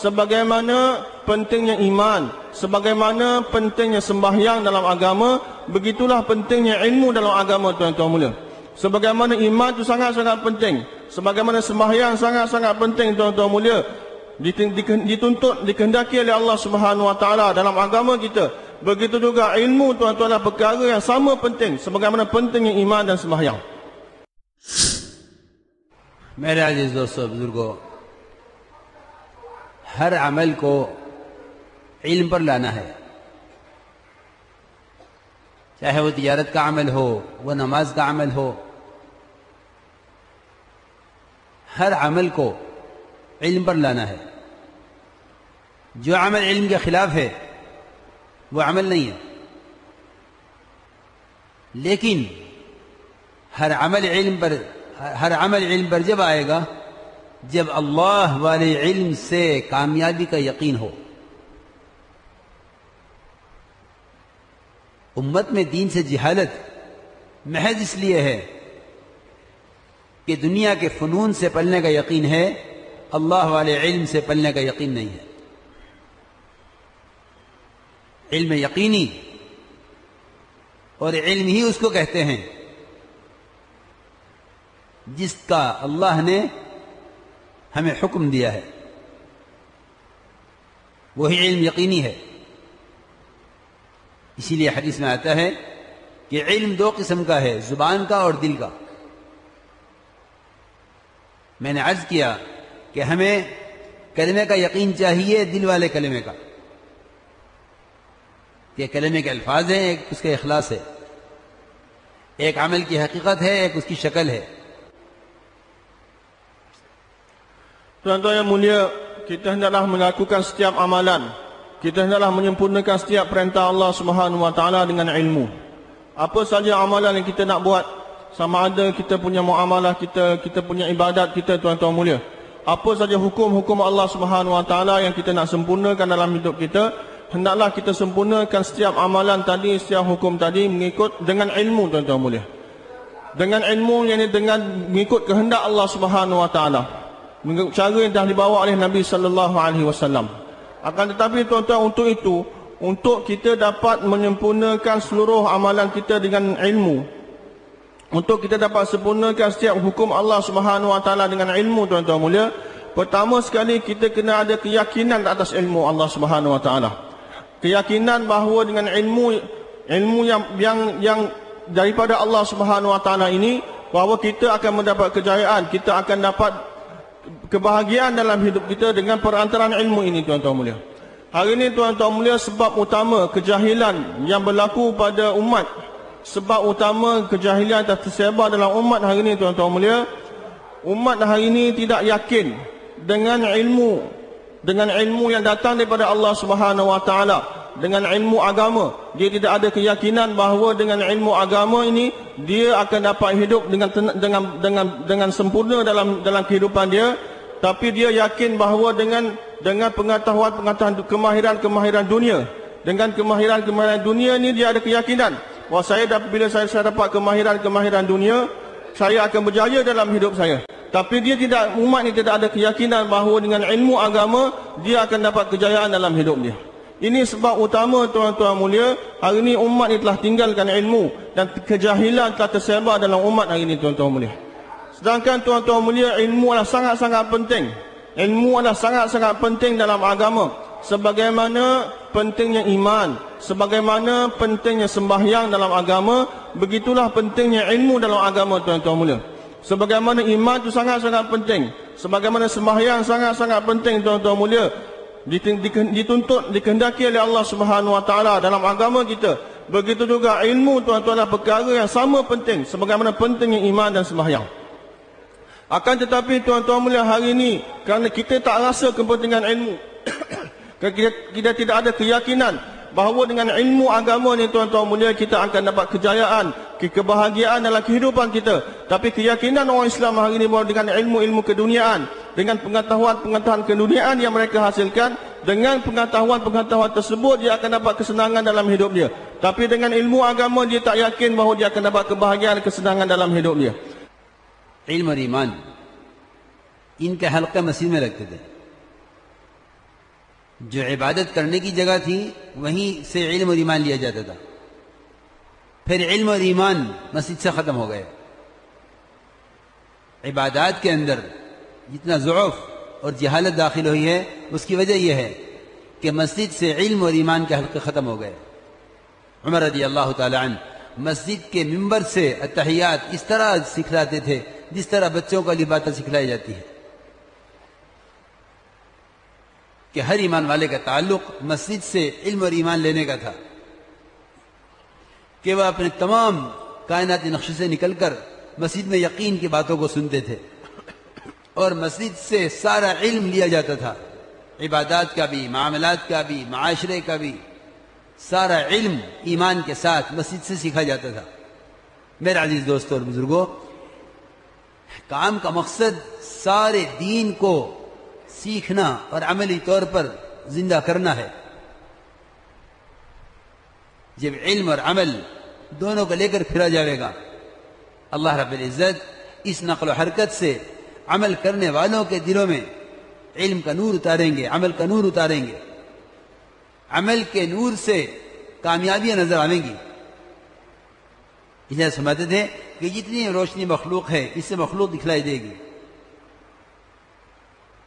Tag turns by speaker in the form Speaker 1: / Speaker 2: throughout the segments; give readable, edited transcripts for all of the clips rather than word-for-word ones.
Speaker 1: Sebagaimana pentingnya iman, sebagaimana pentingnya sembahyang dalam agama, begitulah pentingnya ilmu dalam agama, tuan-tuan mulia. Sebagaimana iman itu sangat-sangat penting, sebagaimana sembahyang sangat-sangat penting, tuan-tuan mulia, dituntut, dikehendaki oleh Allah Subhanahu Wa Taala dalam agama kita. Begitu juga ilmu, tuan-tuan, adalah perkara yang sama penting sebagaimana pentingnya iman dan sembahyang.
Speaker 2: मेरे अजीज दोस्तों बुजुर्गों, हर अमल को इल्म पर लाना है। चाहे वो तिजारत का अमल हो, वो नमाज का अमल हो, हर अमल को इल्म पर लाना है। जो अमल इल्म के खिलाफ है वो अमल नहीं है। लेकिन हर अमल इल्म पर जब आएगा जब अल्लाह वाले इल्म से कामयाबी का यकीन हो। उम्मत में दीन से जिहालत महज इसलिए है कि दुनिया के फनून से पलने का यकीन है, अल्लाह वाले इल्म से पलने का यकीन नहीं है। इल्म यकीनी और इल्म ही उसको कहते हैं जिसका अल्लाह ने हमें हुक्म दिया है, वही इल्म यकीनी है। इसीलिए हदीस में आता है कि इल्म दो किस्म का है, जुबान का और दिल का। मैंने अर्ज किया कि हमें कलमे का यकीन चाहिए, दिल वाले कलमे का। कि कलमे के अल्फाज हैं, एक उसका इखलास है, एक अमल की हकीकत है, एक उसकी शक्ल है।
Speaker 1: Tuan-tuan yang mulia, kita hendaklah melakukan setiap amalan, kita hendaklah menyempurnakan setiap perintah Allah Subhanahu Wa Taala dengan ilmu. Apa saja amalan yang kita nak buat, sama ada kita punya muamalah kita punya ibadat kita, tuan-tuan mulia, apa saja hukum-hukum Allah Subhanahu Wa Taala yang kita nak sempurnakan dalam hidup kita, hendaklah kita sempurnakan setiap amalan tadi, setiap hukum tadi mengikut dengan ilmu, tuan-tuan mulia. Dengan ilmu, yang ini dengan mengikut kehendak Allah Subhanahu Wa Taala, mengikut cara yang telah dibawa oleh Nabi sallallahu alaihi wasallam. Akan tetapi tuan-tuan, untuk itu, untuk kita dapat menyempurnakan seluruh amalan kita dengan ilmu, untuk kita dapat sempurnakan setiap hukum Allah Subhanahu Wa Taala dengan ilmu, tuan-tuan mulia, pertama sekali kita kena ada keyakinan atas ilmu Allah Subhanahu Wa Taala. Keyakinan bahawa dengan ilmu yang daripada Allah Subhanahu Wa Taala ini, bahawa kita akan mendapat kejayaan, kita akan dapat kebahagiaan dalam hidup kita dengan perantaraan ilmu ini, tuan-tuan mulia. Hari ini, tuan-tuan mulia, sebab utama kejahilan yang berlaku pada umat, sebab utama kejahilan yang tersebar dalam umat hari ini, tuan-tuan mulia, umat hari ini tidak yakin dengan ilmu yang datang daripada Allah Subhanahu Wa Taala, dengan ilmu agama. Dia tidak ada keyakinan bahawa dengan ilmu agama ini dia akan dapat hidup dengan sempurna dalam kehidupan dia. Tapi dia yakin bahawa dengan pengetahuan kemahiran dunia, dengan kemahiran dunia ini dia ada keyakinan bahawa bila saya dapat kemahiran dunia, saya akan berjaya dalam hidup saya. Tapi umat ini tidak ada keyakinan bahawa dengan ilmu agama dia akan dapat kejayaan dalam hidup dia. Ini sebab utama, tuan-tuan mulia, hari ini umat ini telah tinggalkan ilmu dan kejahilan telah tersebar dalam umat hari ini, tuan-tuan mulia. Sedangkan, tuan-tuan mulia, ilmu adalah sangat-sangat penting. Ilmu adalah sangat-sangat penting dalam agama. Sebagaimana pentingnya iman, sebagaimana pentingnya sembahyang dalam agama, begitulah pentingnya ilmu dalam agama, tuan-tuan mulia. Sebagaimana iman itu sangat-sangat penting, sebagaimana sembahyang sangat-sangat penting, tuan-tuan mulia, dituntut, dikehendaki oleh Allah Subhanahu Wa Taala dalam agama kita. Begitu juga ilmu, tuan-tuan, adalah perkara yang sama penting sebagaimana pentingnya iman dan sembahyang. Akan tetapi, tuan-tuan mulia, hari ini kerana kita tak rasa kepentingan ilmu, kita tidak ada keyakinan bahawa dengan ilmu agama ni, tuan-tuan mulia, kita akan dapat kejayaan, kebahagiaan dalam kehidupan kita. Tapi keyakinan orang Islam hari ini bahawa dengan ilmu-ilmu keduniaan, dengan pengetahuan keduniaan yang mereka hasilkan, dengan pengetahuan tersebut dia akan dapat kesenangan dalam hidup dia. Tapi dengan ilmu agama dia tak yakin bahawa dia akan dapat kebahagiaan dan kesenangan dalam hidup dia.
Speaker 2: इल्म और ईमान इनके हल्के मसीह में रखते थे। जो इबादत करने की जगह थी वहीं से इल्म और ईमान लिया जाता था। फिर इल्म और ईमान मस्जिद से खत्म हो गए। इबादत के अंदर जितना ज़ुअफ़ और जहालत दाखिल हुई है उसकी वजह यह है कि मस्जिद से इल्म और ईमान के हल्के खत्म हो गए। उमर रज़ी अल्लाह ताला अन्हु मस्जिद के मिंबर से अत्तहियात इस तरह सिखलाते थे जिस तरह बच्चों को बातें सिखलाई जाती है, कि हर ईमान वाले का ताल्लुक मस्जिद से इल्म और ईमान लेने का था, कि वह अपने तमाम कायनाती नक्शे से निकलकर मस्जिद में यकीन की बातों को सुनते थे और मस्जिद से सारा इल्म लिया जाता था, इबादत का भी, मामलात का भी, माशरे का भी, सारा इल्म ईमान के साथ मस्जिद से सीखा जाता था। मेरे अजीज दोस्तों और बुजुर्गों, काम का मकसद सारे दीन को सीखना और अमली तौर पर जिंदा करना है। जब इल्म और अमल दोनों को लेकर फिरा जाएगा, अल्लाह रब्बुल इज्जत इस नक़्ल हरकत से अमल करने वालों के दिलों में इल्म का नूर उतारेंगे, अमल का नूर उतारेंगे। अमल के नूर से कामयाबियां नजर आवेंगी। इसलिए समझते थे कि जितनी रोशनी मखलूक है इससे मखलूक दिखलाई देगी।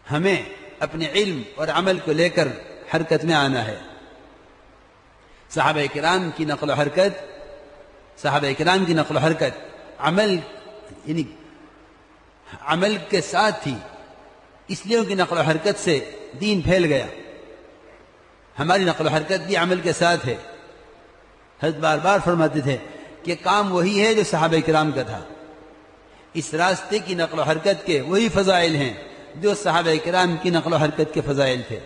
Speaker 2: हमें अपने इल्म और अमल को लेकर हरकत में आना है। सहाबा किराम की नक़्ल हरकत अमल यानी अमल के साथ थी, इसलिए उनकी नक़्ल हरकत से दीन फैल गया। हमारी नक़्ल हरकत भी अमल के साथ है। हज़रत बार बार फरमाते थे कि काम वही है जो सहाबा किराम का था। इस रास्ते की नक़्ल हरकत के वही फ़ज़ाइल हैं जो सहाबा किराम की नक़्ल हरकत के फ़ज़ाइल थे,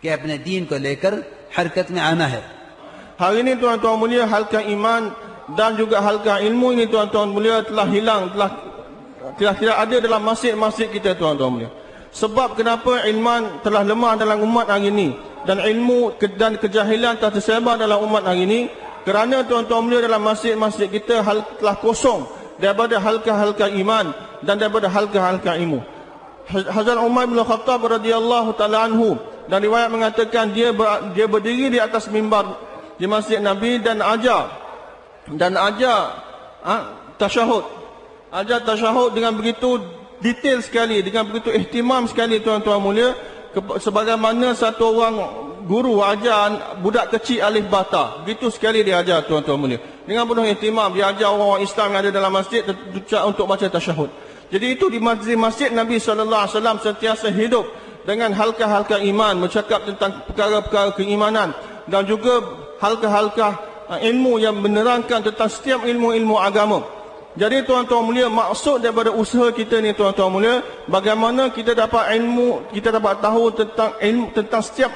Speaker 2: कि अपने दीन को लेकर हरकत में आना है।
Speaker 1: Hari ini tuan-tuan mulia, halqa iman dan juga halqa ilmu ini tuan-tuan mulia telah hilang, telah tidak ada dalam masjid-masjid kita tuan-tuan mulia. Sebab kenapa iman telah lemah dalam umat hari ini dan ilmu dan kejahilan telah tersebar dalam umat hari ini, kerana tuan-tuan mulia dalam masjid-masjid kita telah kosong daripada halqa-halqa iman dan daripada halqa-halqa ilmu. Hazrat Umar bin Khattab radhiyallahu taala anhu dan riwayat mengatakan dia berdiri di atas mimbar di Masjid Nabi dan ajar tasyahud dengan begitu detail sekali, dengan begitu ihtimam sekali tuan-tuan mulia, sebagaimana satu orang guru ajar budak kecil alif bata, begitu sekali dia ajar tuan-tuan mulia, dengan penuh ihtimam dia ajar orang Islam yang ada dalam masjid untuk baca tasyahud. Jadi itu di masjid Nabi SAW sentiasa hidup dengan halqa-halqa iman, bercakap tentang perkara-perkara keimanan dan juga halqa-halqa ilmu yang menerangkan tentang setiap ilmu-ilmu agama. Jadi tuan-tuan mulia, maksud daripada usaha kita ni tuan-tuan mulia, bagaimana kita dapat ilmu, kita dapat tahu tentang ilmu tentang setiap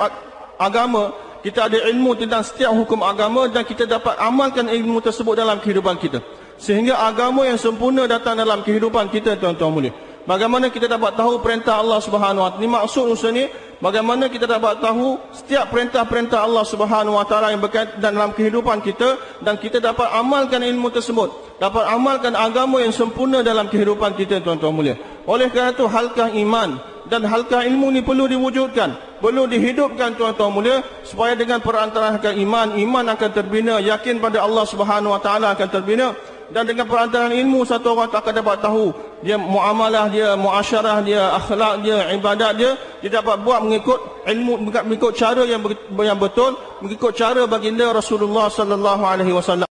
Speaker 1: agama, kita ada ilmu tentang setiap hukum agama dan kita dapat amalkan ilmu tersebut dalam kehidupan kita, sehingga agama yang sempurna datang dalam kehidupan kita tuan-tuan mulia. Bagaimana kita dapat tahu perintah Allah Subhanahu Wa Taala? Ini maksud usaha ni, bagaimana kita dapat tahu setiap perintah-perintah Allah Subhanahu Wa Taala yang berkaitan dalam kehidupan kita dan kita dapat amalkan ilmu tersebut, dapat amalkan agama yang sempurna dalam kehidupan kita tuan-tuan mulia. Oleh kerana itu halqa iman dan halqa ilmu ni perlu diwujudkan, perlu dihidupkan tuan-tuan mulia, supaya dengan perantaraan halqa iman akan terbina, yakin pada Allah Subhanahu Wa Taala akan terbina, dan dengan perantaraan ilmu satu orang akan dapat tahu dia muamalah dia, muasyarah dia, akhlak dia, ibadat dia dapat buat mengikut ilmu, mengikut cara yang betul, mengikut cara baginda Rasulullah sallallahu alaihi wasallam.